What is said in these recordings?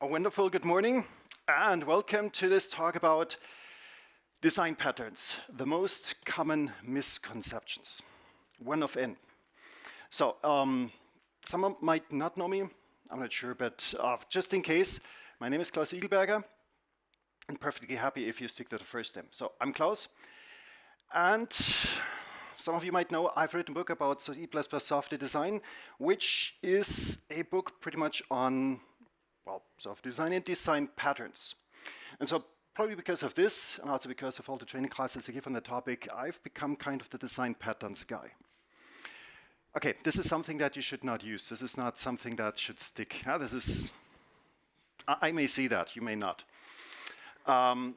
A wonderful good morning and welcome to this talk about design patterns, the most common misconceptions, one of N. So, some might not know me, I'm not sure, but just in case, my name is Klaus Iglberger. I'm perfectly happy if you stick to the first name. So, I'm Klaus, and some of you might know I've written a book about C++ software design, which is a book pretty much on software design and design patterns. And so probably because of this, and also because of all the training classes I give on the topic, I've become kind of the design patterns guy. Okay, this is something that you should not use. This is not something that should stick. I may see that, you may not. And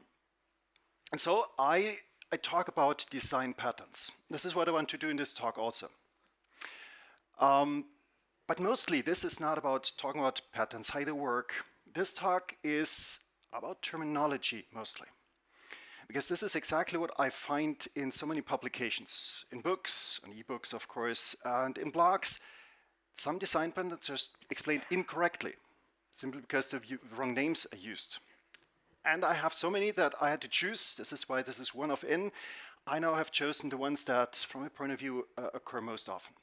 so I talk about design patterns. This is what I want to do in this talk also. But mostly, this is not about talking about patterns, how they work. This talk is about terminology, mostly. Because this is exactly what I find in so many publications, in books, and e-books, of course, and in blogs. Some design patterns are just explained incorrectly, simply because the wrong names are used. And I have so many that I had to choose. This is why this is one of N. I now have chosen the ones that, from my point of view, occur most often.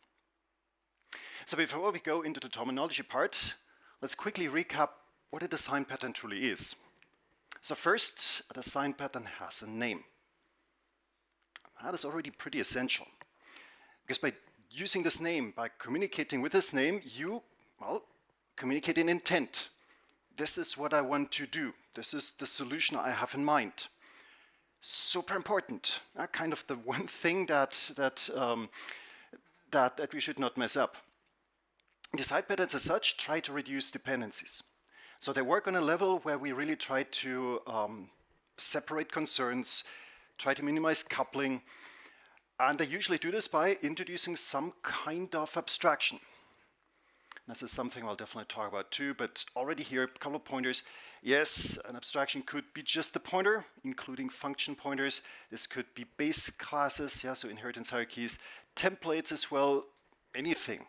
So before we go into the terminology part, let's quickly recap what a design pattern truly is. So first, a design pattern has a name. That is already pretty essential. Because by using this name, by communicating with this name, you, communicate an intent. This is what I want to do. This is the solution I have in mind. Super important. Kind of the one thing that we should not mess up. Design patterns as such try to reduce dependencies. So they work on a level where we really try to separate concerns, try to minimize coupling, and they usually do this by introducing some kind of abstraction. This is something I'll definitely talk about too, but already here, a couple of pointers. Yes, an abstraction could be just a pointer, including function pointers. This could be base classes, so inheritance hierarchies, templates as well, anything.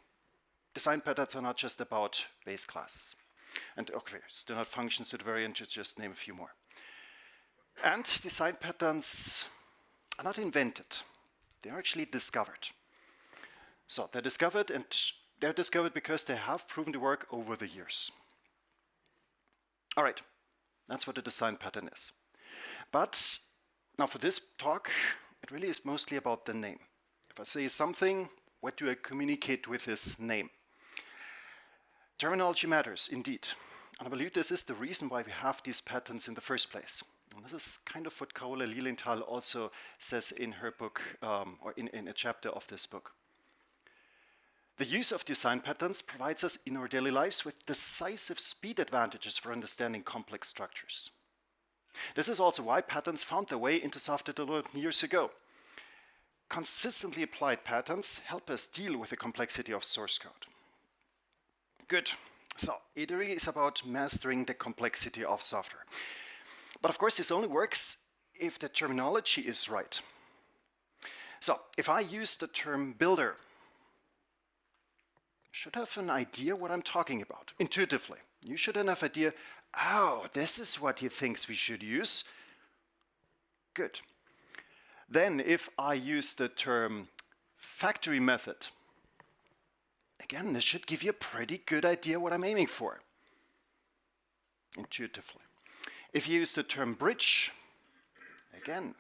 Design patterns are not just about base classes. And okay, still not functions at the very end, just name a few more. And design patterns are not invented. They are actually discovered. So they're discovered, and they're discovered because they have proven to work over the years. All right, that's what a design pattern is. But now for this talk, it really is mostly about the name. If I say something, what do I communicate with this name? Terminology matters, indeed. And I believe this is the reason why we have these patterns in the first place. And this is kind of what Carola Lilienthal also says in her book, or in a chapter of this book. The use of design patterns provides us in our daily lives with decisive speed advantages for understanding complex structures. This is also why patterns found their way into software development years ago. Consistently applied patterns help us deal with the complexity of source code. Good. So it really is about mastering the complexity of software. But of course, this only works if the terminology is right. So if I use the term builder, you should have an idea what I'm talking about, intuitively. You should have an idea, oh, this is what he thinks we should use. Good. Then if I use the term factory method, again, this should give you a pretty good idea what I'm aiming for, intuitively. If you use the term bridge, again,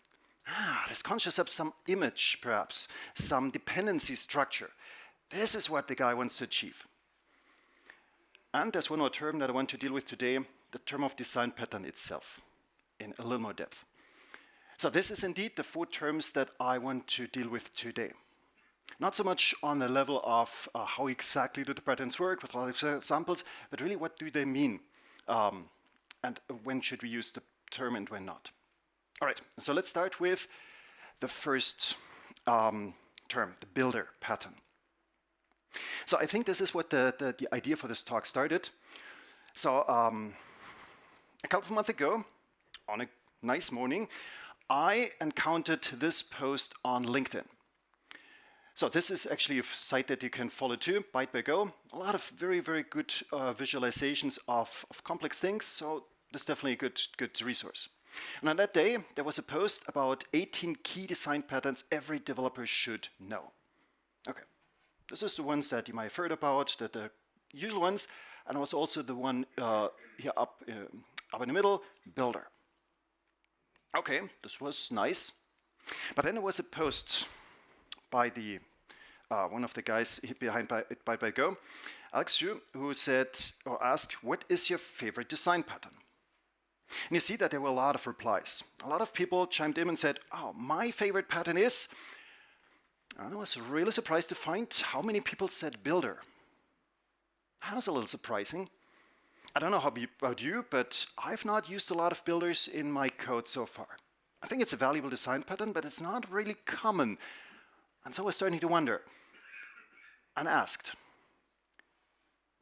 this conjures up some image, perhaps, some dependency structure. This is what the guy wants to achieve. And there's one more term that I want to deal with today, the term of design pattern itself, in a little more depth. So this is indeed the 4 terms that I want to deal with today. Not so much on the level of how exactly do the patterns work with a lot of examples, but really what do they mean? And when should we use the term and when not? All right, so let's start with the first term, the builder pattern. So I think this is what the idea for this talk started. So a couple of months ago, on a nice morning, I encountered this post on LinkedIn. So this is actually a site that you can follow too, Byte by Go. A lot of very, very good visualizations of complex things. So this is definitely a good resource. And on that day, there was a post about 18 key design patterns every developer should know. Okay, this is the ones that you might have heard about, the usual ones, and was also the one here up in the middle, builder. Okay, this was nice. But then there was a post by the one of the guys behind Byte by Go, Alex Yu, who said or asked, "What is your favorite design pattern?" And you see that there were a lot of replies. A lot of people chimed in and said, "Oh, my favorite pattern is." And I was really surprised to find how many people said builder. That was a little surprising. I don't know about you, but I've not used a lot of builders in my code so far. I think it's a valuable design pattern, but it's not really common. And so I was starting to wonder and asked.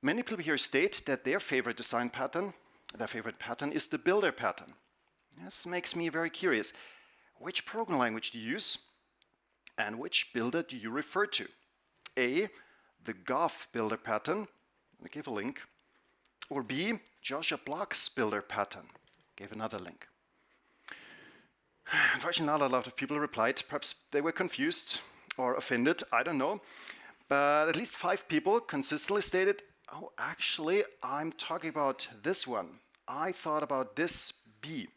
Many people here state that their favorite design pattern, is the builder pattern. This makes me very curious. Which programming language do you use? And which builder do you refer to? A, the Goff builder pattern. I give a link. Or B, Joshua Block's builder pattern. Gave another link. Unfortunately, not a lot of people replied. Perhaps they were confused or offended, I don't know. But at least 5 people consistently stated, "Oh, actually, I'm talking about this one. I thought about this B,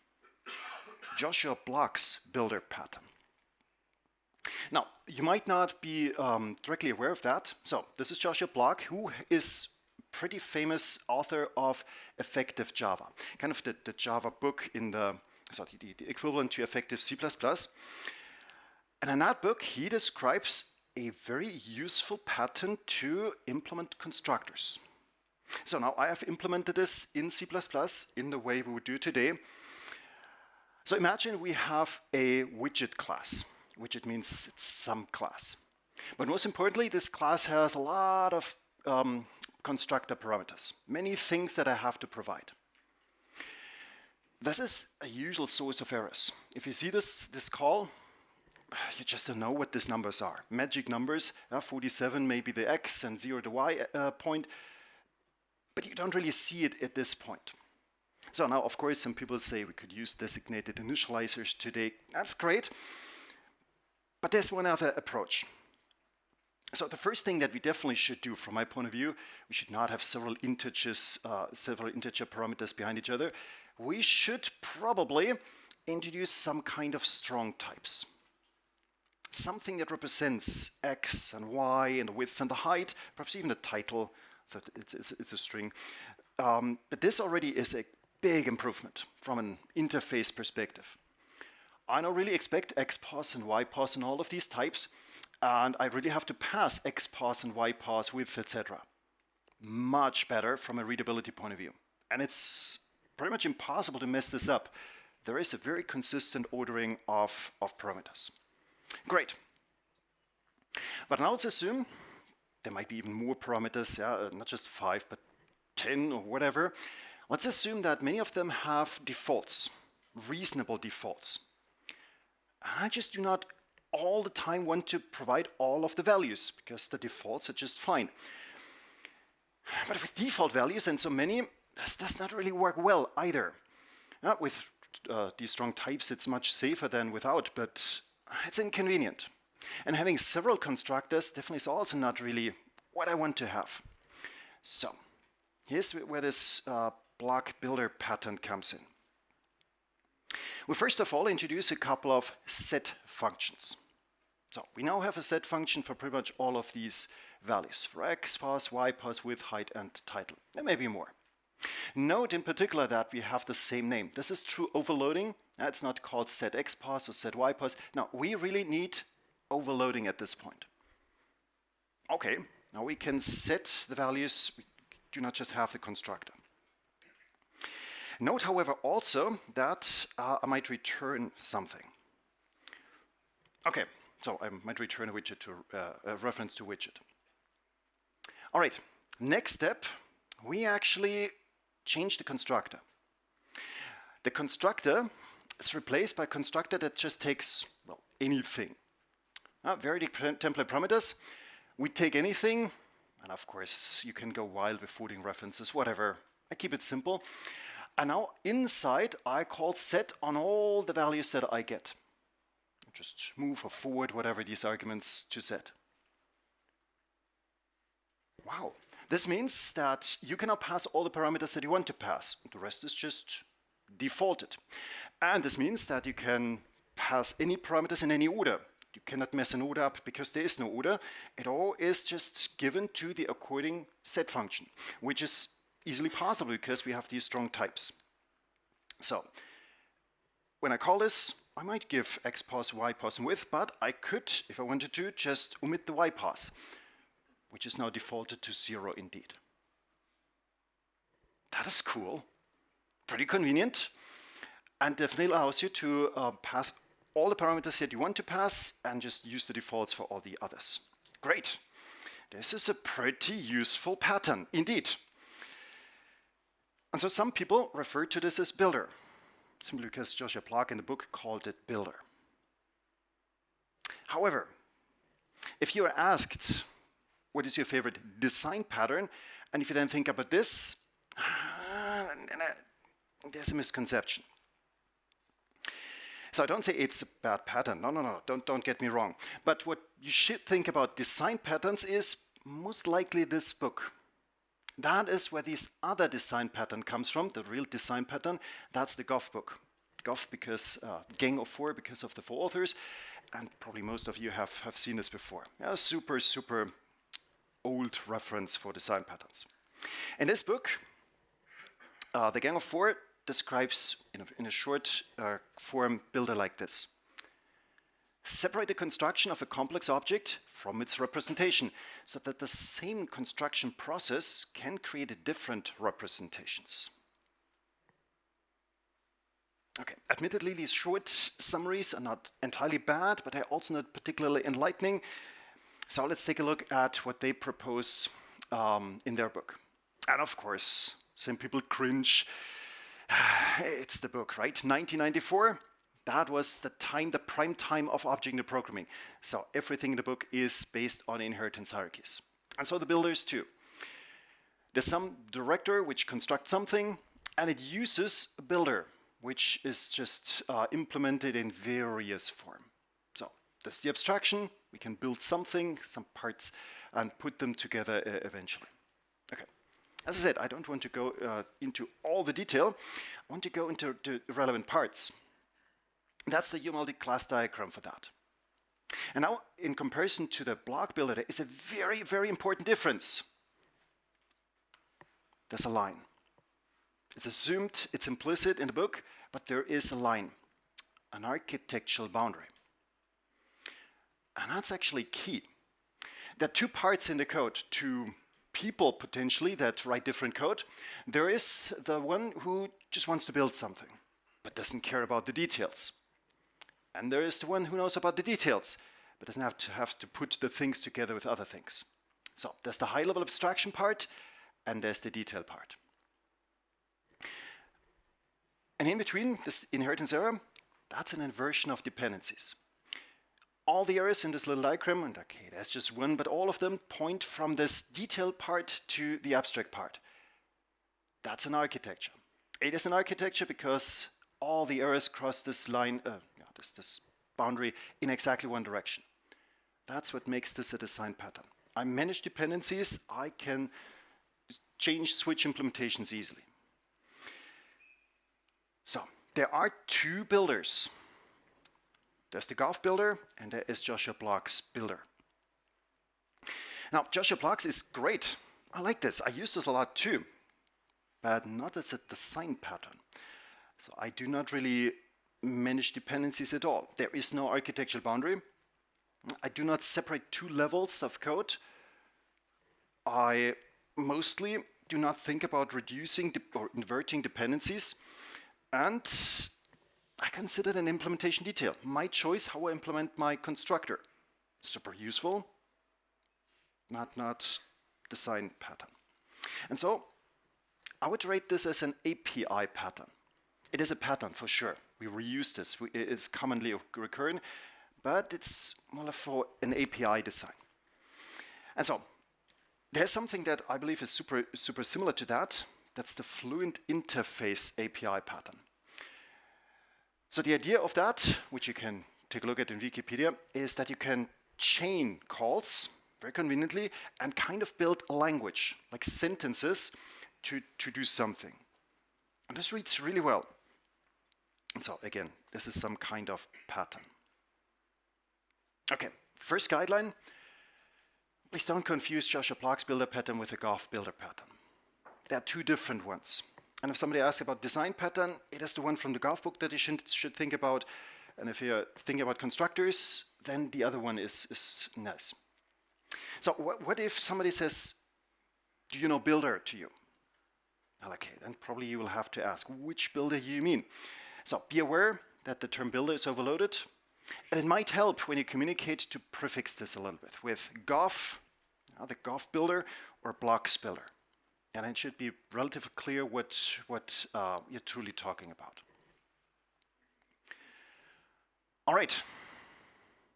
Joshua Block's builder pattern." Now, you might not be directly aware of that. So, this is Joshua Block, who is a pretty famous author of Effective Java, kind of the Java book in the equivalent to Effective C++. And in that book, he describes a very useful pattern to implement constructors. So now I have implemented this in C++ in the way we would do today. So imagine we have a widget class. Widget means it's some class. But most importantly, this class has a lot of constructor parameters, many things that I have to provide. This is a usual source of errors. If you see this call, you just don't know what these numbers are. Magic numbers, 47 maybe the x and 0 the y point, but you don't really see it at this point. So now, of course, some people say we could use designated initializers today. That's great, but there's one other approach. So the first thing that we definitely should do, from my point of view, we should not have several integer parameters behind each other. We should probably introduce some kind of strong types. Something that represents x and y and the width and the height, perhaps even the title, that it's a string. But this already is a big improvement from an interface perspective. I don't really expect XPath and YPath and all of these types, and I really have to pass XPath and YPath with etc. Much better from a readability point of view. And it's pretty much impossible to mess this up. There is a very consistent ordering of parameters. Great. But now let's assume there might be even more parameters, not just 5, but 10 or whatever. Let's assume that many of them have defaults, reasonable defaults. I just do not all the time want to provide all of the values, because the defaults are just fine. But with default values and so many, this does not really work well either. With these strong types, it's much safer than without, but it's inconvenient. And having several constructors definitely is also not really what I want to have. So here's where this block builder pattern comes in. We first of all introduce a couple of set functions. So we now have a set function for pretty much all of these values, for x path, y path, width, height, and title. There may be more. Note in particular that we have the same name. This is true overloading. It's not called set x path or set y path. Now we really need overloading at this point. Okay, now we can set the values. We do not just have the constructor. Note, however, also that I might return something. Okay, so I might return a widget to a reference to widget. All right, next step, we actually change the constructor. The constructor is replaced by a constructor that just takes, well, anything. Varied template parameters. We take anything, and of course you can go wild with footing references, whatever. I keep it simple. And now inside I call set on all the values that I get. Just move or forward whatever these arguments to set. Wow. This means that you cannot pass all the parameters that you want to pass. The rest is just defaulted. And this means that you can pass any parameters in any order. You cannot mess an order up because there is no order. It all is just given to the according set function, which is easily possible because we have these strong types. So when I call this, I might give x pass, y pass, and width, but I could, if I wanted to, just omit the y pass, which is now defaulted to 0 indeed. That is cool. Pretty convenient. And definitely allows you to pass all the parameters that you want to pass and just use the defaults for all the others. Great. This is a pretty useful pattern indeed. And so some people refer to this as builder, simply because Joshua Clark in the book called it builder. However, if you are asked, what is your favorite design pattern? And if you then think about this, there's a misconception. So I don't say it's a bad pattern. No, don't get me wrong. But what you should think about design patterns is most likely this book. That is where this other design pattern comes from, the real design pattern. That's the Goff book. Goff because, Gang of Four because of the four authors, and probably most of you have seen this before. A super old reference for design patterns. In this book, the Gang of Four describes in a short form builder like this. Separate the construction of a complex object from its representation so that the same construction process can create different representations. Okay, admittedly, these short summaries are not entirely bad, but they're also not particularly enlightening. So let's take a look at what they propose in their book. And of course, some people cringe. It's the book, right? 1994, that was the prime time of object programming. So everything in the book is based on inheritance hierarchies. And so the builders too. There's some director which constructs something, and it uses a builder, which is just implemented in various forms. So there's the abstraction. We can build something, some parts, and put them together eventually. Okay. As I said, I don't want to go into all the detail. I want to go into the relevant parts. That's the UML class diagram for that. And now, in comparison to the block builder, there is a very important difference. There's a line. It's assumed, it's implicit in the book, but there is a line, an architectural boundary. And that's actually key. There are two parts in the code, two people potentially that write different code. There is the one who just wants to build something, but doesn't care about the details. And there is the one who knows about the details, but doesn't have to put the things together with other things. So there's the high-level abstraction part, and there's the detail part. And in between, this inheritance error, that's an inversion of dependencies. All the errors in this little diagram, and okay, there's just one, but all of them point from this detail part to the abstract part. That's an architecture. It is an architecture because all the errors cross this line, this boundary in exactly one direction. That's what makes this a design pattern. I manage dependencies. I can switch implementations easily. So there are two builders. There's the Goff builder, and there is Joshua Block's builder. Now, Joshua Block's is great. I like this. I use this a lot too, but not as a design pattern. So I do not really manage dependencies at all. There is no architectural boundary. I do not separate two levels of code. I mostly do not think about reducing or inverting dependencies, and I consider it an implementation detail. My choice how I implement my constructor. Super useful, not design pattern. And so I would rate this as an API pattern. It is a pattern for sure. We reuse this. It's commonly recurring, but it's more for an API design. And so there's something that I believe is super similar to that. That's the Fluent Interface API pattern. So the idea of that, which you can take a look at in Wikipedia, is that you can chain calls very conveniently and kind of build a language, like sentences, to do something. And this reads really well. And so again, this is some kind of pattern. Okay, first guideline. Please don't confuse Joshua Clark's builder pattern with the Goff builder pattern. There are two different ones. And if somebody asks about design pattern, it is the one from the Goff book that you should think about. And if you're thinking about constructors, then the other one is nice. So what if somebody says, do you know builder to you? Well, okay, then probably you will have to ask, which builder you mean? So be aware that the term builder is overloaded. And it might help when you communicate to prefix this a little bit with Goff, the Goff builder, or blocks builder. And it should be relatively clear what you're truly talking about. All right,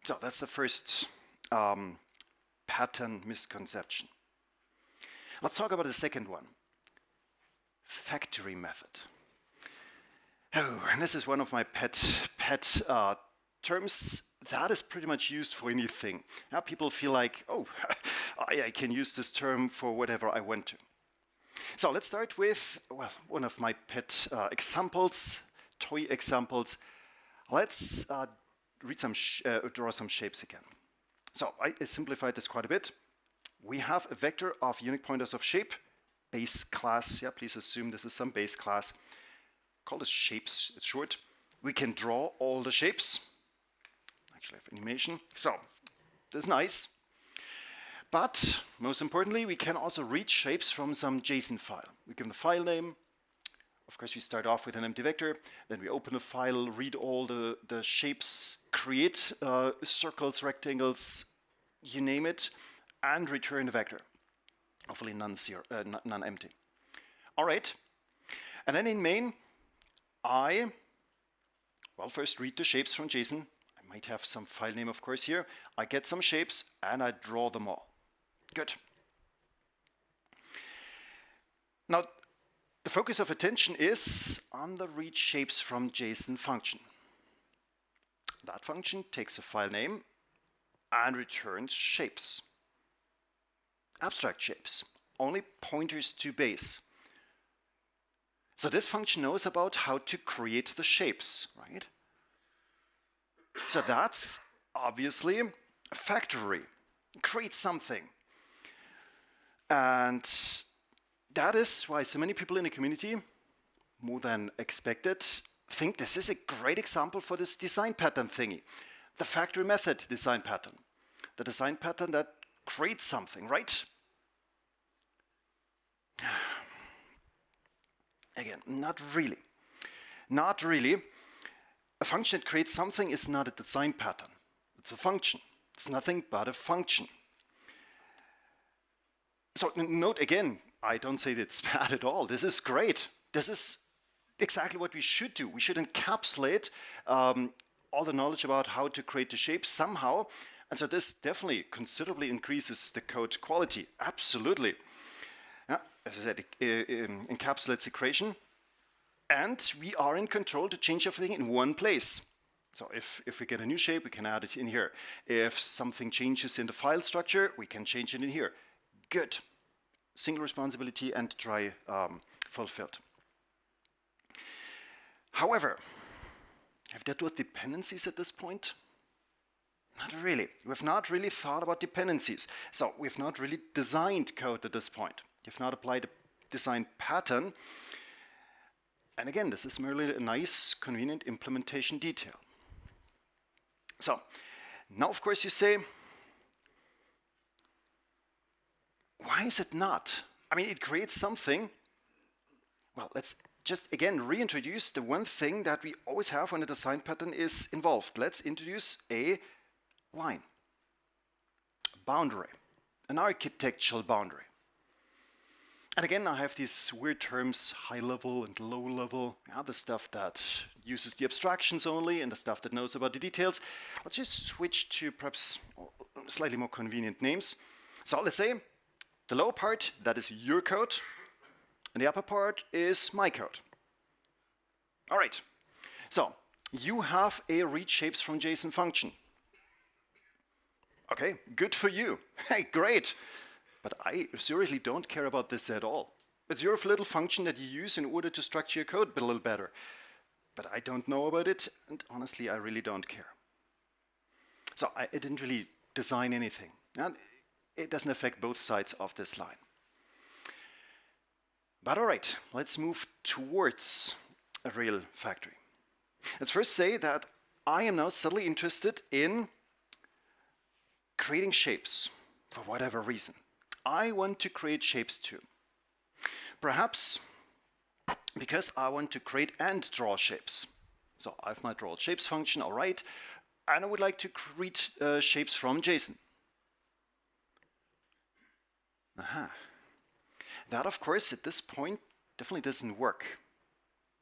so that's the first pattern misconception. Let's talk about the second one, factory method. Oh, and this is one of my pet terms that is pretty much used for anything. Now people feel like, oh, I can use this term for whatever I want to. So let's start with, well, one of my pet examples, toy examples. Let's draw some shapes again. So I simplified this quite a bit. We have a vector of unique pointers of shape, base class. Yeah, please assume this is some base class. Call this shapes, it's short. We can draw all the shapes. Actually, I have animation. So this is nice. But most importantly, we can also read shapes from some JSON file. We give them a file name. Of course, we start off with an empty vector. Then we open the file, read all the shapes, create circles, rectangles, you name it, and return the vector. Hopefully non-empty. All right. And then in main, first read the shapes from JSON. I might have some file name, of course, here. I get some shapes, and I draw them all. Good. Now, the focus of attention is on the read shapes from JSON function. That function takes a file name and returns shapes. Abstract shapes, only pointers to base. So this function knows about how to create the shapes, right? So that's obviously a factory. Create something. And that is why so many people in the community, more than expected, think this is a great example for this design pattern thingy. The factory method design pattern. The design pattern that creates something, right? Again, not really. Not really. A function that creates something is not a design pattern. It's a function. It's nothing but a function. So note again, I don't say that it's bad at all. This is great. This is exactly what we should do. We should encapsulate all the knowledge about how to create the shapes somehow. And so this definitely considerably increases the code quality. Absolutely. As I said, it encapsulates the creation. And we are in control to change everything in one place. So if we get a new shape, we can add it in here. If something changes in the file structure, we can change it in here. Good. Single responsibility and try fulfilled. However, have we dealt with dependencies at this point? Not really. We've not really thought about dependencies. So we've not really designed code at this point. We've not applied a design pattern. And again, this is merely a nice, convenient implementation detail. So now, of course, you say, why is it not? I mean, it creates something. Well, let's just, again, reintroduce the one thing that we always have when a design pattern is involved. Let's introduce a line, a boundary, an architectural boundary. And again, I have these weird terms, high level and low level, the stuff that uses the abstractions only and the stuff that knows about the details. I'll just switch to perhaps slightly more convenient names. So let's say the lower part, that is your code, and the upper part is my code. All right, so you have a read shapes from JSON function. Okay, good for you. Hey, great. But I seriously don't care about this at all. It's your little function that you use in order to structure your code a little better. But I don't know about it, and honestly, I really don't care. So I didn't really design anything. And it doesn't affect both sides of this line. But all right, let's move towards a real factory. Let's first say that I am now suddenly interested in creating shapes for whatever reason. I want to create shapes too. Perhaps because I want to create and draw shapes. So I have my draw shapes function, all right, and I would like to create shapes from JSON. Aha. That, of course, at this point definitely doesn't work.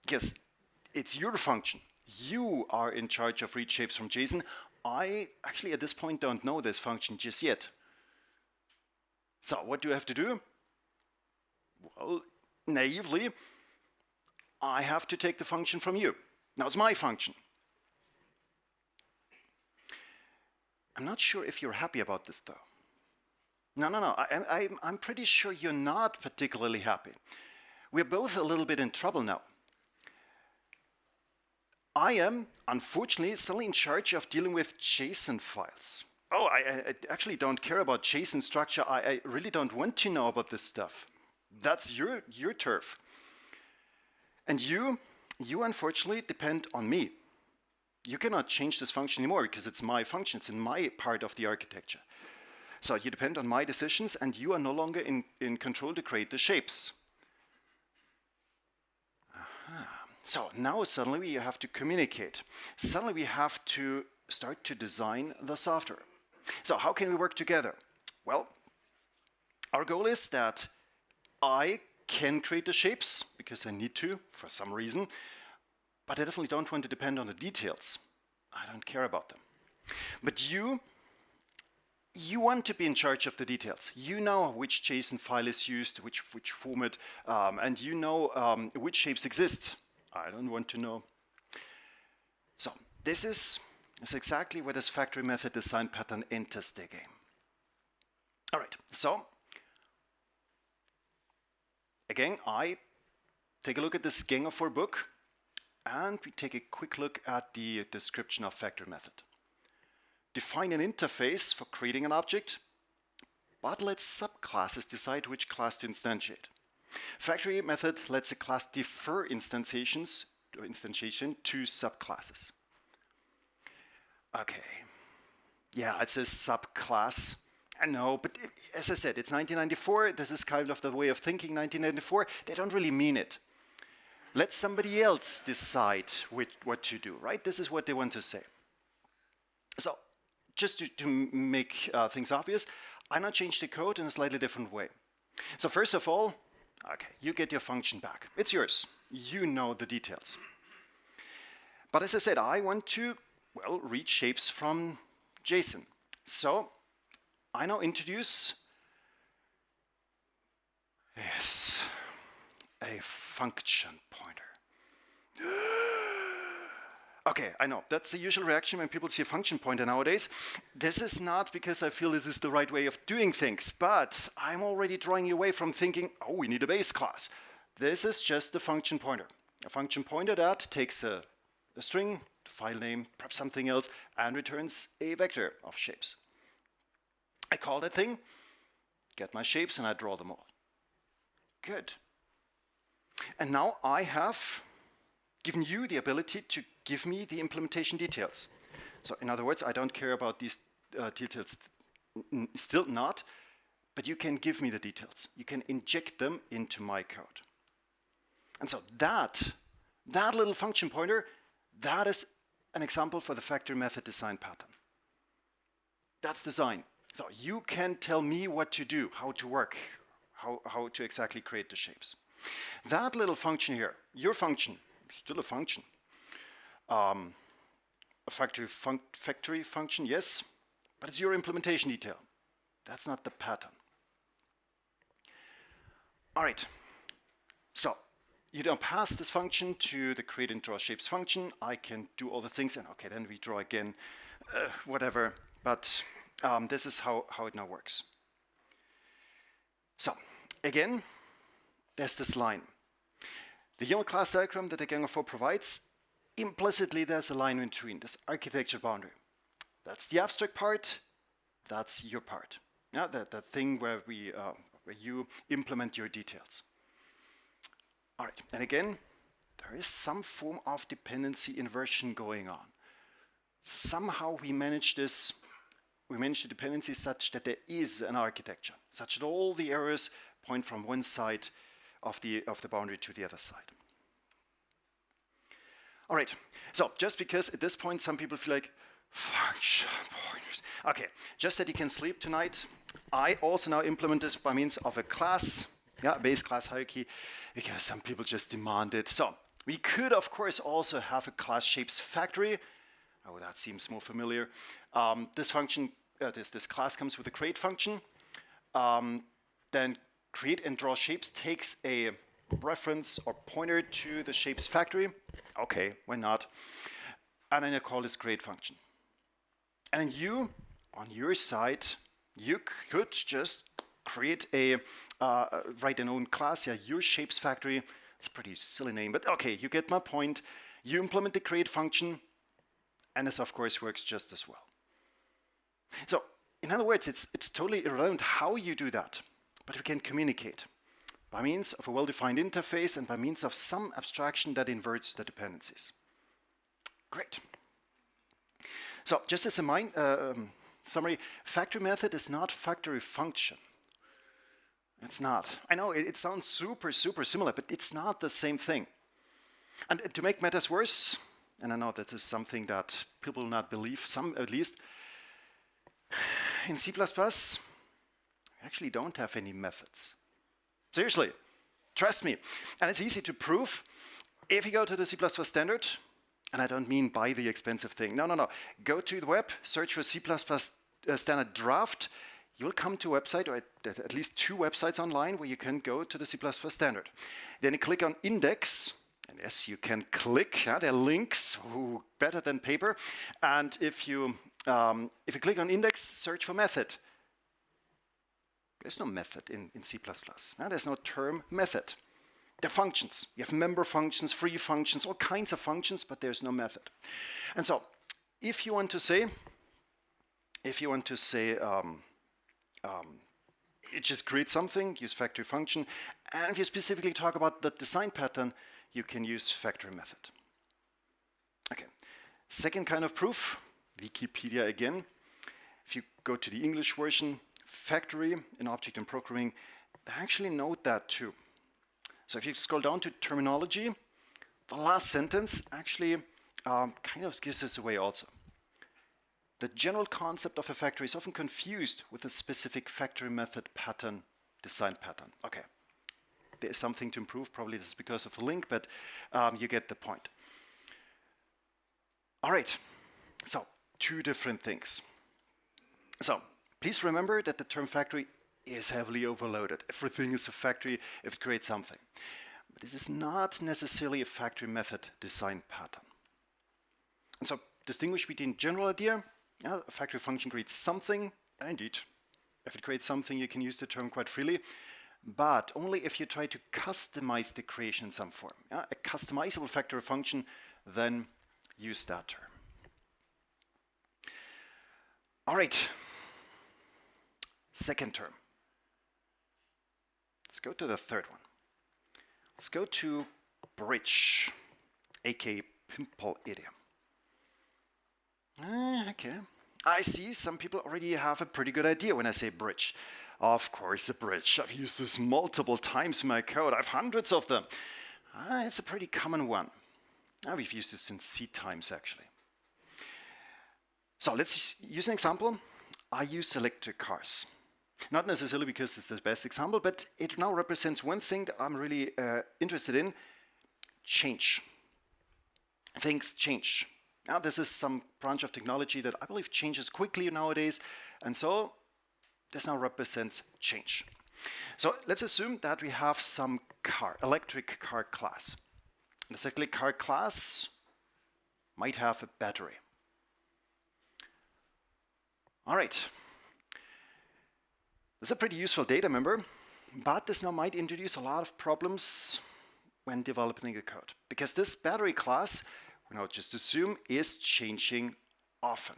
Because it's your function. You are in charge of read shapes from JSON. I actually at this point don't know this function just yet. So what do I have to do? Well, naively, I have to take the function from you. Now it's my function. I'm not sure if you're happy about this though. No. I'm pretty sure you're not particularly happy. We're both a little bit in trouble now. I am, unfortunately, suddenly in charge of dealing with JSON files. Oh, I actually don't care about JSON structure. I really don't want to know about this stuff. That's your turf. And you unfortunately depend on me. You cannot change this function anymore because it's my function. It's in my part of the architecture. So you depend on my decisions and you are no longer in control to create the shapes. So now suddenly we have to communicate. Suddenly we have to start to design the software. So how can we work together? Well, our goal is that I can create the shapes because I need to for some reason, but I definitely don't want to depend on the details. I don't care about them. But you want to be in charge of the details. You know which JSON file is used, which format, and you know which shapes exist. I don't want to know. So this is exactly where this factory method design pattern enters the game. All right, so again, I take a look at this Gang of Four book, and we take a quick look at the description of factory method. Define an interface for creating an object, but let subclasses decide which class to instantiate. Factory method lets a class defer instantiation to subclasses. Okay, yeah, it says subclass. I know, but as I said, it's 1994. This is kind of the way of thinking 1994. They don't really mean it. Let somebody else decide what to do, right? This is what they want to say. So, just to make things obvious, I now change the code in a slightly different way. So first of all, okay, you get your function back. It's yours. You know the details. But as I said, I want to, well, read shapes from JSON. So I now introduce, yes, a function pointer. Okay, I know, that's the usual reaction when people see a function pointer nowadays. This is not because I feel this is the right way of doing things, but I'm already drawing you away from thinking, oh, we need a base class. This is just the function pointer. A function pointer that takes a string, the file name, perhaps something else, and returns a vector of shapes. I call that thing, get my shapes, and I draw them all. Good. And now I have given you the ability to give me the implementation details. So in other words, I don't care about these details, still not, but you can give me the details. You can inject them into my code. And so that little function pointer, that is an example for the factory method design pattern. That's design. So you can tell me what to do, how to work, how to exactly create the shapes. That little function here, your function, still a function. A factory function, yes, but it's your implementation detail. That's not the pattern. All right, so you don't pass this function to the create and draw shapes function. I can do all the things, and okay, then we draw again, whatever. But this is how it now works. So again, there's this line. The YAML class diagram that the Gang of 4 provides, implicitly there's a line in between, this architecture boundary. That's the abstract part, that's your part. Yeah, the thing where you implement your details. All right, and again, there is some form of dependency inversion going on. Somehow we manage this. We manage the dependency such that there is an architecture, such that all the errors point from one side of the boundary to the other side. All right, so just because at this point some people feel like, function pointers. Okay, just that you can sleep tonight, I also now implement this by means of a class, a base class hierarchy, because some people just demand it. So we could, of course, also have a class shapes factory. Oh, that seems more familiar. This function, this class comes with a create function. Then create and draw shapes takes a reference or pointer to the shapes factory. Okay, why not? And then I call this create function. And you, on your side, you could just create write an own class, your shapes factory. It's a pretty silly name, but okay, you get my point. You implement the create function, and this, of course, works just as well. So, in other words, it's totally irrelevant how you do that, but we can communicate by means of a well-defined interface and by means of some abstraction that inverts the dependencies. Great. So, just as a summary, factory method is not factory function. It's not. I know it sounds super similar, but it's not the same thing. And to make matters worse, and I know that is something that people will not believe, some at least, in C++, we actually don't have any methods. Seriously, trust me. And it's easy to prove. If you go to the C++ standard, and I don't mean buy the expensive thing. No. Go to the web, search for C++ standard draft. You'll come to a website, or at least 2 websites online where you can go to the C++ standard. Then you click on index. And yes, you can click. There are links, better than paper. And if you click on index, search for method. There's no method in C++. There's no term method. There are functions. You have member functions, free functions, all kinds of functions, but there's no method. And so, if you want to say, it just creates something, use factory function. And if you specifically talk about the design pattern, you can use factory method. Okay, second kind of proof, Wikipedia again. If you go to the English version, factory in object and programming, they actually note that too. So if you scroll down to terminology, the last sentence actually kind of gives this away also. The general concept of a factory is often confused with a specific factory method pattern, design pattern. Okay. There is something to improve, probably this is because of the link, but you get the point. All right, so 2 different things. So please remember that the term factory is heavily overloaded. Everything is a factory if it creates something. But this is not necessarily a factory method design pattern. And so distinguish between general idea, a factory function creates something, and indeed, if it creates something, you can use the term quite freely. But only if you try to customize the creation in some form. A customizable factory function, then use that term. All right, second term. Let's go to the third one. Let's go to bridge, aka pimple idiom. Okay, I see some people already have a pretty good idea when I say bridge. Of course, a bridge. I've used this multiple times in my code. I have hundreds of them. It's a pretty common one. We've used this in C times, actually. So let's use an example. I use electric cars. Not necessarily because it's the best example, but it now represents one thing that I'm really interested in: change. Things change. Now, this is some branch of technology that I believe changes quickly nowadays, and so this now represents change. So let's assume that we have some electric car class. This electric car class might have a battery. All right. This is a pretty useful data, remember? But this now might introduce a lot of problems when developing the code, because this battery class, we now just assume, is changing often.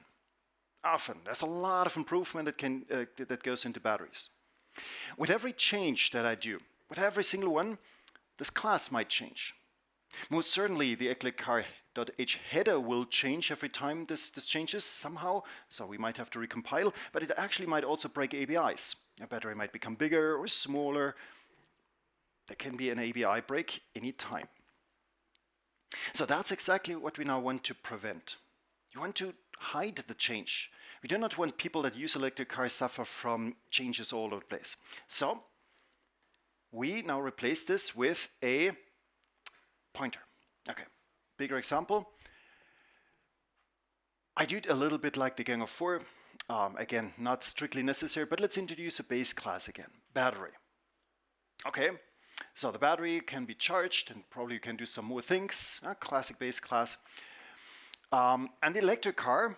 Often. There's a lot of improvement that goes into batteries. With every change that I do, with every single one, this class might change. Most certainly, the ecleccar.h header will change every time this changes somehow, so we might have to recompile, but it actually might also break ABIs. A battery might become bigger or smaller. There can be an ABI break anytime. So that's exactly what we now want to prevent. You want to hide the change. We do not want people that use electric cars suffer from changes all over the place. So we now replace this with a pointer. Okay, bigger example. I do it a little bit like the Gang of Four. Again, not strictly necessary, but let's introduce a base class again, battery. Okay, so the battery can be charged and probably you can do some more things, classic base class. And the electric car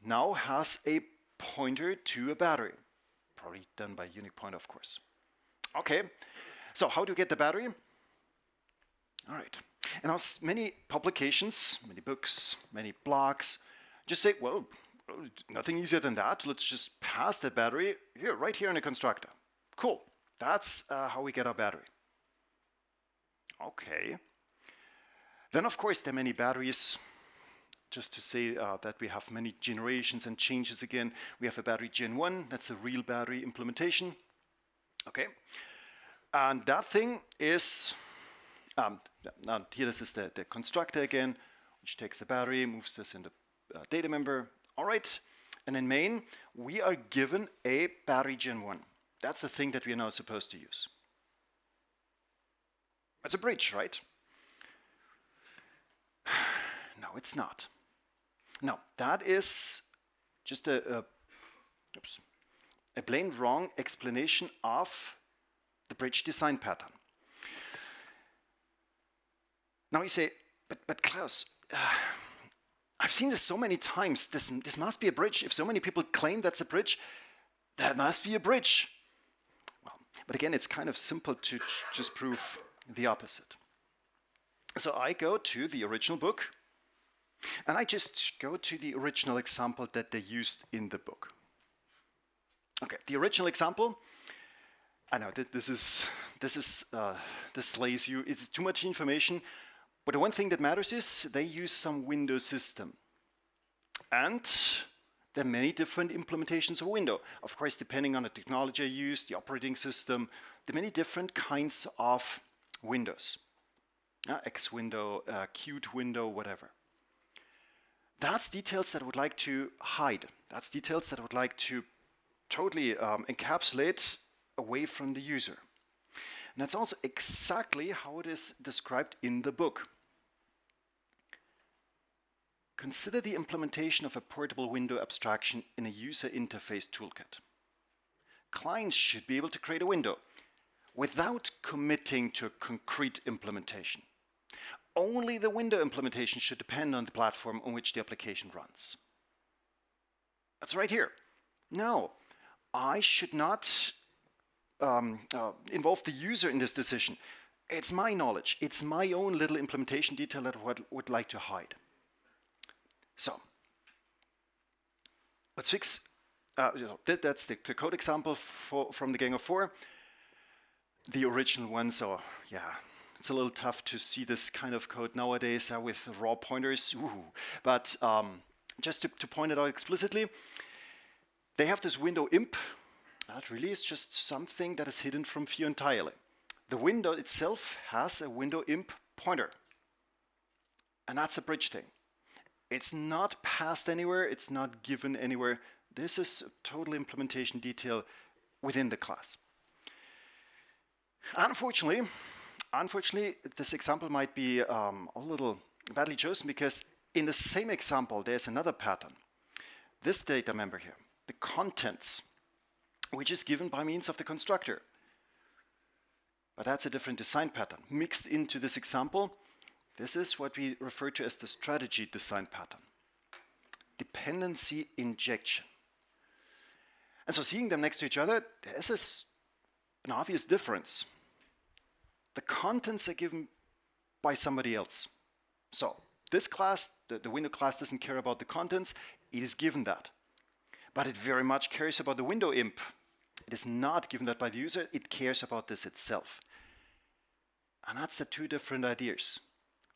now has a pointer to a battery, probably done by unique pointer, of course. Okay, so how do you get the battery? All right, and now many publications, many books, many blogs just say, well, nothing easier than that. Let's just pass the battery here, right here in a constructor. Cool, that's how we get our battery. Okay, then of course there are many batteries. Just to say that we have many generations and changes again. We have a battery Gen 1, that's a real battery implementation. Okay, and that thing is, now here this is the constructor again, which takes a battery, moves this in the data member. All right, and in main, we are given a battery Gen 1. That's the thing that we are now supposed to use. It's a bridge, right? No, it's not. No, that is just a plain wrong explanation of the bridge design pattern. Now you say, but Klaus, I've seen this so many times. This must be a bridge. If so many people claim that's a bridge, that must be a bridge. Well, but again, it's kind of simple to just prove the opposite. So I go to the original book, and I just go to the original example that they used in the book. Okay, the original example. I know that this slays you. It's too much information. But the one thing that matters is they use some Windows system. And there are many different implementations of Windows. Of course, depending on the technology used, the operating system, there are many different kinds of Windows. X window, Qt window, whatever. That's details that I would like to hide. That's details that I would like to totally encapsulate away from the user. And that's also exactly how it is described in the book. Consider the implementation of a portable window abstraction in a user interface toolkit. Clients should be able to create a window without committing to a concrete implementation. Only the window implementation should depend on the platform on which the application runs. That's right here. No, I should not involve the user in this decision. It's my knowledge. It's my own little implementation detail that I would like to hide. So, let's fix, that's the code example from the Gang of Four. The original one, so yeah, it's a little tough to see this kind of code nowadays with raw pointers. But just to point it out explicitly, they have this window imp. That really is just something that is hidden from view entirely. The window itself has a window imp pointer. And that's a bridge thing. It's not passed anywhere. It's not given anywhere. This is a total implementation detail within the class. Unfortunately, this example might be a little badly chosen because in the same example, there's another pattern. This data member here, the contents, which is given by means of the constructor. But that's a different design pattern. Mixed into this example, this is what we refer to as the strategy design pattern. Dependency injection. And so seeing them next to each other, there's an obvious difference. The contents are given by somebody else. So this class, the window class, doesn't care about the contents. It is given that. But it very much cares about the window imp. It is not given that by the user. It cares about this itself. And that's the two different ideas.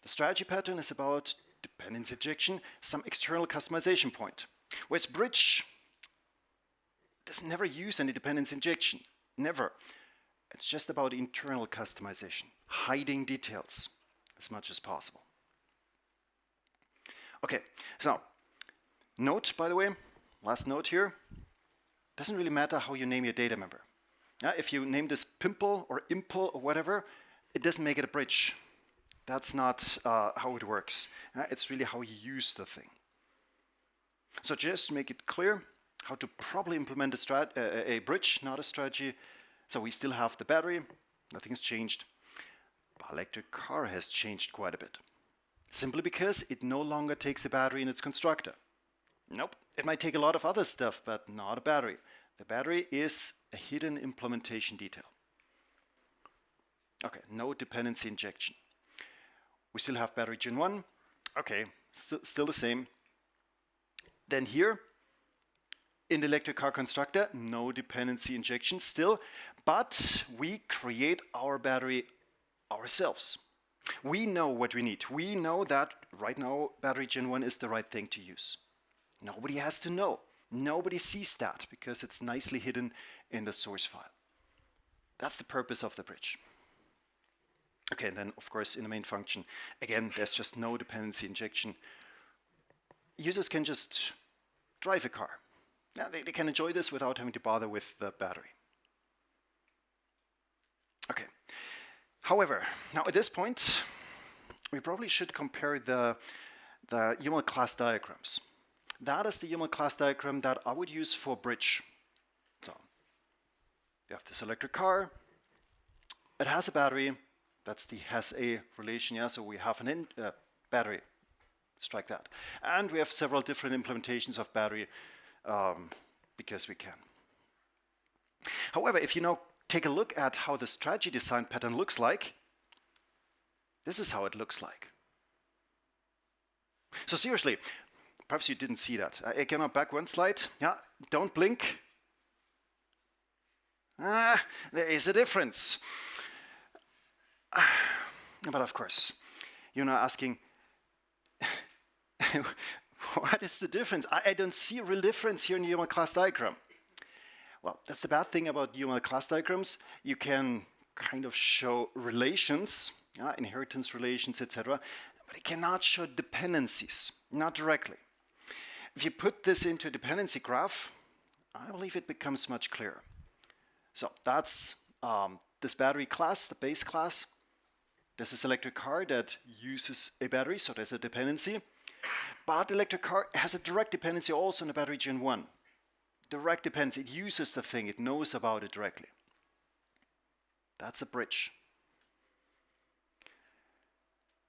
The strategy pattern is about dependency injection, some external customization point. Whereas Bridge does never use any dependency injection. Never. It's just about internal customization, hiding details as much as possible. Okay, so note, by the way, last note here, doesn't really matter how you name your data member. If you name this Pimple or Impel or whatever, it doesn't make it a bridge. That's not how it works. It's really how you use the thing. So just to make it clear how to properly implement a bridge, not a strategy. So we still have the battery, nothing has changed. But electric car has changed quite a bit. Simply because it no longer takes a battery in its constructor. Nope, it might take a lot of other stuff, but not a battery. The battery is a hidden implementation detail. Okay, no dependency injection. We still have battery Gen 1. Okay, still the same. Then here, in the electric car constructor, no dependency injection still, but we create our battery ourselves. We know what we need. We know that right now battery Gen 1 is the right thing to use. Nobody has to know. Nobody sees that because it's nicely hidden in the source file. That's the purpose of the bridge. Okay, and then of course in the main function, again, there's just no dependency injection. Users can just drive a car. Now, they can enjoy this without having to bother with the battery. Okay. However, now at this point, we probably should compare the UML class diagrams. That is the UML class diagram that I would use for bridge. So, you have this electric car. It has a battery. That's the has a relation, yeah, so we have an battery. Strike that. And we have several different implementations of battery because we can. However, if you now take a look at how the strategy design pattern looks like, this is how it looks like. So seriously, perhaps you didn't see that. I came back one slide. Yeah, don't blink. There is a difference. But of course, you're now asking, what is the difference? I don't see a real difference here in the UML class diagram. Well, that's the bad thing about UML class diagrams. You can kind of show relations, inheritance relations, etc., but it cannot show dependencies, not directly. If you put this into a dependency graph, I believe it becomes much clearer. So that's this battery class, the base class. This is electric car that uses a battery, so there's a dependency. But electric car has a direct dependency also on the battery Gen 1. Direct dependency, it uses the thing, it knows about it directly. That's a bridge.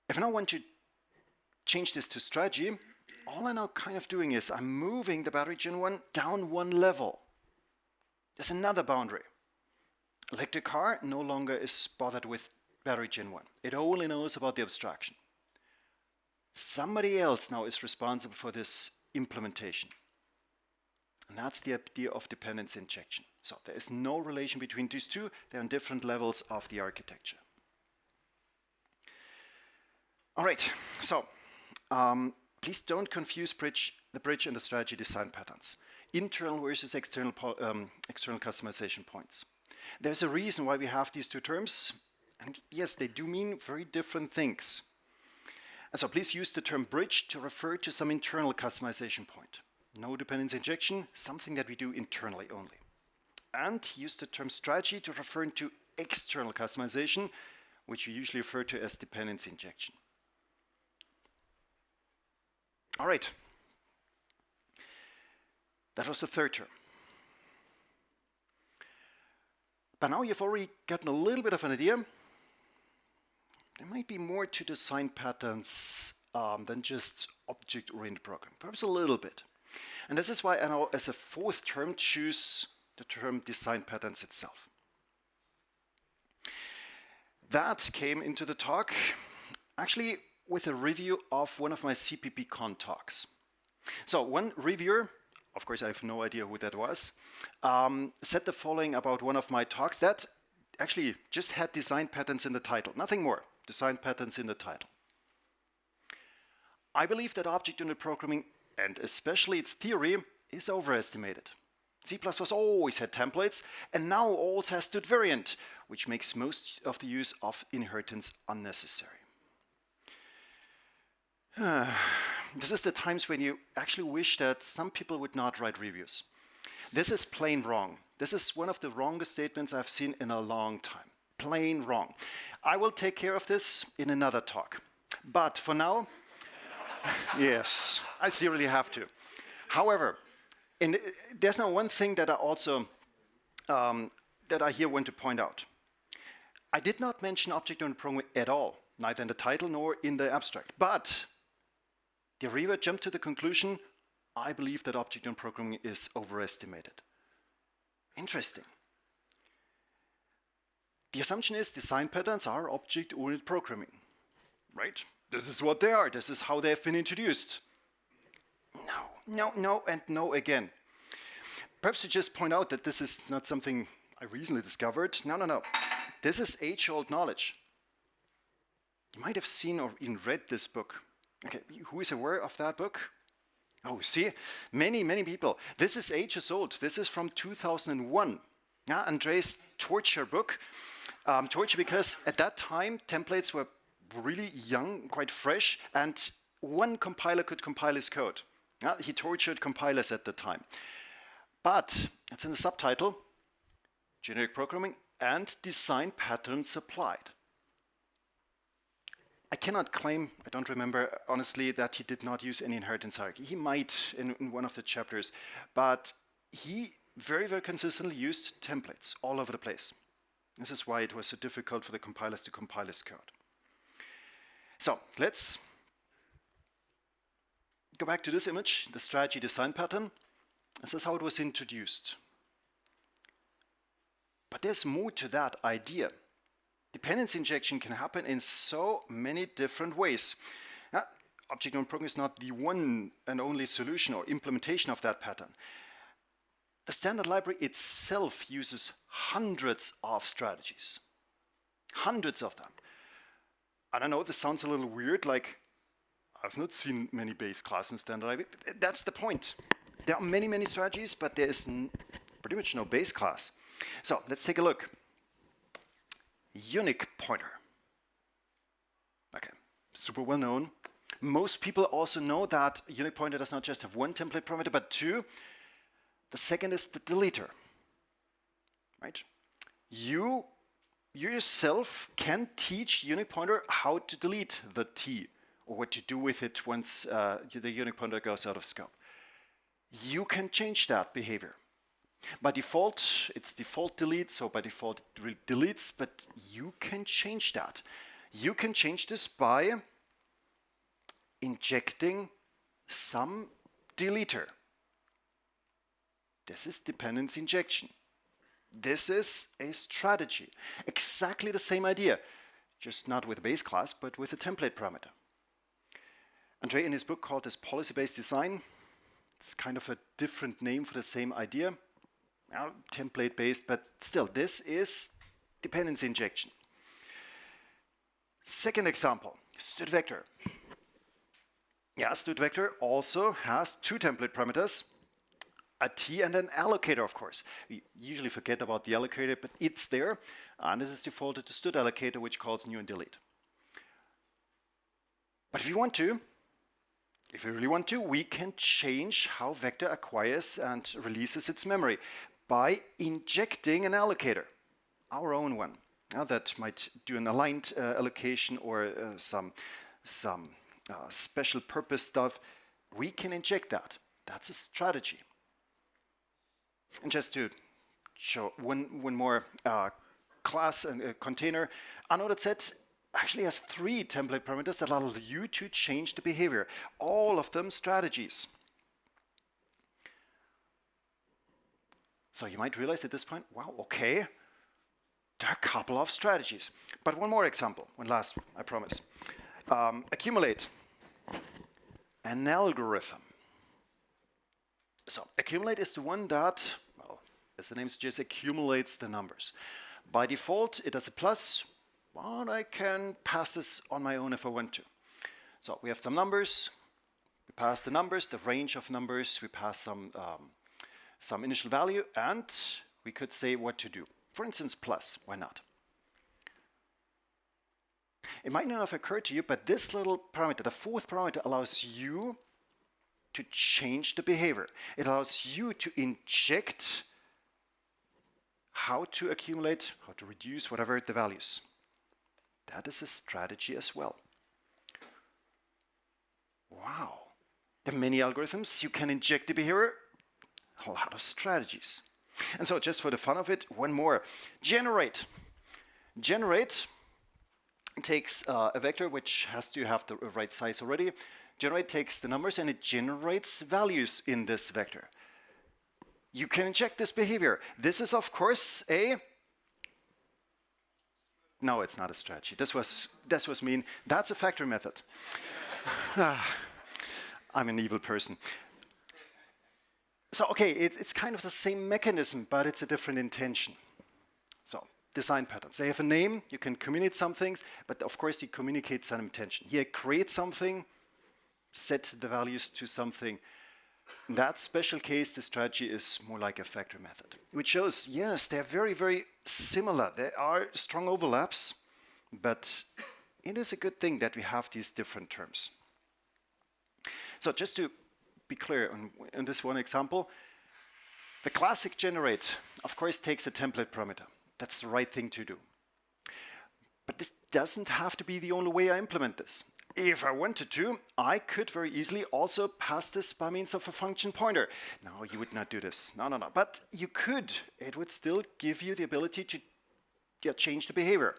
If I now want to change this to strategy, all I'm now kind of doing is I'm moving the battery Gen 1 down one level. There's another boundary. Electric car no longer is bothered with battery Gen 1. It only knows about the abstraction. Somebody else now is responsible for this implementation. And that's the idea of dependency injection. So there is no relation between these two. They're on different levels of the architecture. All right, so please don't confuse the bridge and the strategy design patterns. Internal versus external customization points. There's a reason why we have these two terms. And yes, they do mean very different things. And so please use the term bridge to refer to some internal customization point. No dependency injection, something that we do internally only. and use the term strategy to refer to external customization, which we usually refer to as dependency injection. All right. That was the third term. But now you've already gotten a little bit of an idea. There might be more to design patterns than just object-oriented programming, perhaps a little bit. And this is why I now, as a fourth term, choose the term design patterns itself. That came into the talk, actually, with a review of one of my CPPCon talks. So one reviewer, of course I have no idea who that was, said the following about one of my talks that actually just had design patterns in the title, nothing more, design patterns in the title. I believe that object-oriented programming, and especially its theory, is overestimated. C++ always had templates, and now always has std variant, which makes most of the use of inheritance unnecessary. This is the times when you actually wish that some people would not write reviews. This is plain wrong. This is one of the wrongest statements I've seen in a long time. Plain wrong. I will take care of this in another talk. But for now, yes, I seriously have to. However, there's now one thing that I also that I here want to point out. I did not mention object-oriented programming at all, neither in the title nor in the abstract. But the reviewer jumped to the conclusion, I believe that object-oriented programming is overestimated. Interesting. The assumption is design patterns are object-oriented programming, right? This is what they are. This is how they have been introduced. No, and no again. Perhaps to just point out that this is not something I recently discovered. No. This is age-old knowledge. You might have seen or even read this book. Okay, who is aware of that book? Oh, see, many people. This is ages old. This is from 2001. Yeah, Andre's torture book. Torture because at that time, templates were really young, quite fresh, and one compiler could compile his code. He tortured compilers at the time. But it's in the subtitle, Generic Programming and Design Patterns Applied. I cannot claim, I don't remember honestly, that he did not use any inheritance hierarchy. He might in one of the chapters, but he very consistently used templates all over the place. This is why it was so difficult for the compilers to compile his code. So let's go back to this image, the strategy design pattern. This is how it was introduced. But there's more to that idea. Dependency injection can happen in so many different ways. Object-oriented programming is not the one and only solution or implementation of that pattern. The standard library itself uses hundreds of strategies. Hundreds of them. I don't know, this sounds a little weird, like I've not seen many base classes in standard library. That's the point. There are many strategies, but there is pretty much no base class. So let's take a look. Unique pointer. Okay, super well known. Most people also know that unique pointer does not just have one template parameter, but two. The second is the deleter. Right? You yourself can teach unique pointer how to delete the T, or what to do with it once the unique pointer goes out of scope. You can change that behavior. By default, it's default delete, so by default it deletes, but you can change that. You can change this by injecting some deleter. This is dependency injection. This is a strategy. Exactly the same idea, just not with a base class, but with a template parameter. Andre, in his book, called this policy-based design. It's kind of a different name for the same idea. Template-based, but still, this is dependency injection. Second example, std vector. Yeah, std vector also has two template parameters, a T and an allocator, of course. We usually forget about the allocator, but it's there, and this is defaulted to std allocator, which calls new and delete. But if you really want to, we can change how vector acquires and releases its memory. by injecting an allocator, our own one. Now that might do an aligned allocation or some special purpose stuff. We can inject that. That's a strategy. And just to show one more class and container, another set actually has 3 template parameters that allow you to change the behavior. All of them strategies. So you might realize at this point, wow, okay, there are a couple of strategies. But one more example, one last one, I promise. Accumulate an algorithm. So accumulate is the one that, well, as the name suggests, accumulates the numbers. By default, it does a plus, but I can pass this on my own if I want to. So we have some numbers, we pass the numbers, the range of numbers, we pass some initial value, and we could say what to do. For instance, plus, why not? It might not have occurred to you, but this little parameter, the 4th parameter, allows you to change the behavior. It allows you to inject how to accumulate, how to reduce, whatever the values. That is a strategy as well. Wow. There are many algorithms. You can inject the behavior. A lot of strategies. And so just for the fun of it, one more. Generate. Generate takes a vector which has to have the right size already. Generate takes the numbers and it generates values in this vector. You can inject this behavior. This is, of course, a... No, it's not a strategy. This was mean. That's a factor method. I'm an evil person. So, okay, it's kind of the same mechanism, but it's a different intention. So, design patterns. They have a name, you can communicate some things, but of course you communicate some intention. Here, create something, set the values to something. In that special case, the strategy is more like a factor method, which shows, yes, they're very, very similar. There are strong overlaps, but it is a good thing that we have these different terms. So just to be clear on this one example, the classic generate, of course, takes a template parameter. That's the right thing to do. But this doesn't have to be the only way I implement this. If I wanted to, I could very easily also pass this by means of a function pointer. No, you would not do this. No. But you could. It would still give you the ability to change the behavior.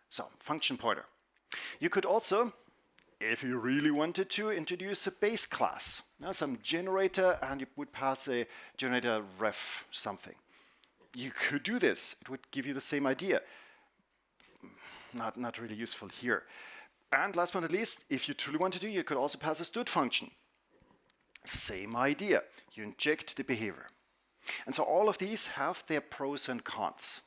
So, function pointer. You could also, if you really wanted to, introduce a base class. Now, some generator, and you would pass a generator ref something. You could do this. It would give you the same idea. Not really useful here. And last but not least, if you truly want to do, you could also pass a stud function. Same idea. You inject the behavior. And so all of these have their pros and cons.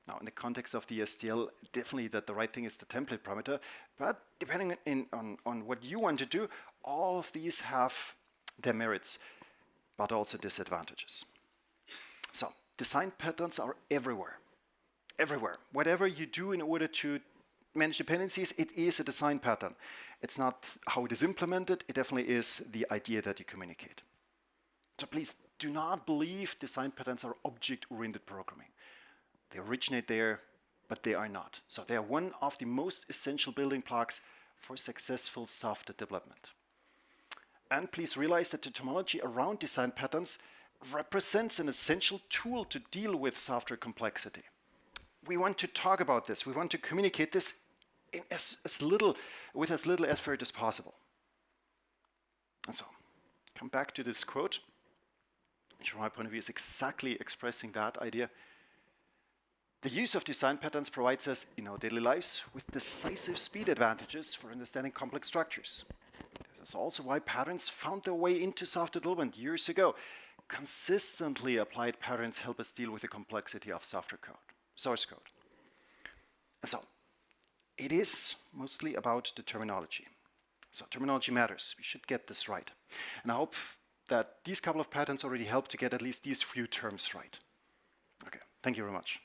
Now, in the context of the STL, definitely that the right thing is the template parameter. But depending on what you want to do, all of these have their merits, but also disadvantages. So, design patterns are everywhere. Everywhere. Whatever you do in order to manage dependencies, it is a design pattern. It's not how it is implemented, it definitely is the idea that you communicate. So please do not believe design patterns are object-oriented programming. They originate there, but they are not. So they are one of the most essential building blocks for successful software development. And please realize that the terminology around design patterns represents an essential tool to deal with software complexity. We want to talk about this. We want to communicate this in with as little effort as possible. And so, come back to this quote, which from my point of view is exactly expressing that idea. The use of design patterns provides us in our daily lives with decisive speed advantages for understanding complex structures. This is also why patterns found their way into software development years ago. Consistently applied patterns help us deal with the complexity of software code, source code. And so, it is mostly about the terminology. So terminology matters. We should get this right. And I hope that these couple of patterns already help to get at least these few terms right. Okay, thank you very much.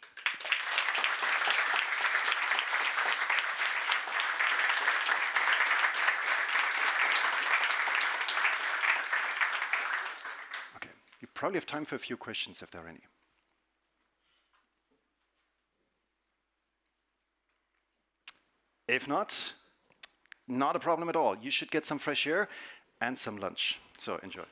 Okay, you probably have time for a few questions if there are any. If not a problem at all. You should get some fresh air and some lunch. So enjoy.